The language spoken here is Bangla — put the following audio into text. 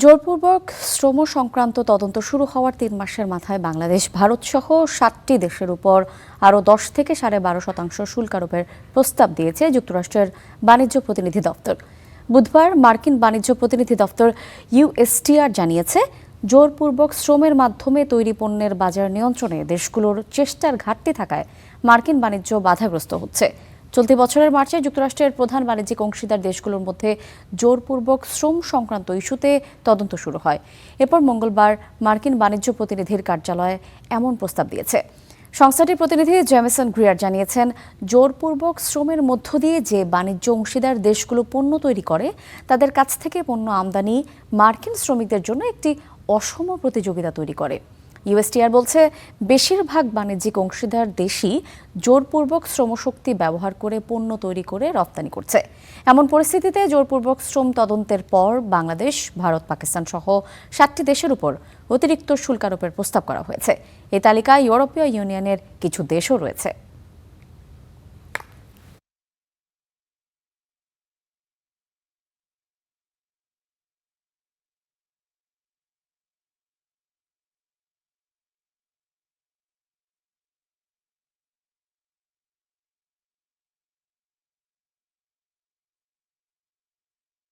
জোরপূর্বক শ্রম সংক্রান্ত তদন্ত শুরু হওয়ার ৩ মাসের মাথায় বাংলাদেশ ভারতসহ ৭টি দেশের উপর আরও ১০ থেকে ১২.৫% শুল্ক আরোপের প্রস্তাব দিয়েছে যুক্তরাষ্ট্রের বাণিজ্য প্রতিনিধি দপ্তর। বুধবার মার্কিন বাণিজ্য প্রতিনিধি দপ্তর ইউএসটিআর জানিয়েছে, জোরপূর্বক শ্রমের মাধ্যমে তৈরি পণ্যের বাজার নিয়ন্ত্রণে দেশগুলোর চেষ্টার ঘাটতি থাকায় মার্কিন বাণিজ্য বাধাগ্রস্ত হচ্ছে। চলতি বছরের মার্চে যুক্তরাষ্ট্রের প্রধান বাণিজ্যিক অংশীদার দেশগুলোর মধ্যে জোরপূর্বক শ্রম সংক্রান্ত ইস্যুতে তদন্ত শুরু হয়। এরপর মঙ্গলবার মার্কিন বাণিজ্য প্রতিনিধির কার্যালয় এমন প্রস্তাব দিয়েছে। সংস্থাটির প্রতিনিধি জেমিসন গ্রিয়ার জানিয়েছেন, জোরপূর্বক শ্রমের মধ্য দিয়ে যে বাণিজ্য অংশীদার দেশগুলো পণ্য তৈরি করে তাদের কাছ থেকে পণ্য আমদানি মার্কিন শ্রমিকদের জন্য একটি অসম প্রতিযোগিতা তৈরি করে। ইউএসটিআর বলছে, বেশিরভাগ বাণিজ্যিক অংশীদার দেশই জোরপূর্বক শ্রমশক্তি ব্যবহার করে পণ্য তৈরি করে রপ্তানি করছে। এমন পরিস্থিতিতে জোরপূর্বক শ্রম তদন্তের পর বাংলাদেশ, ভারত, পাকিস্তান সহ ৭টি দেশের উপর অতিরিক্ত শুল্ক আরোপের প্রস্তাব করা হয়েছে। এই তালিকায় ইউরোপীয় ইউনিয়নের কিছু দেশও রয়েছে।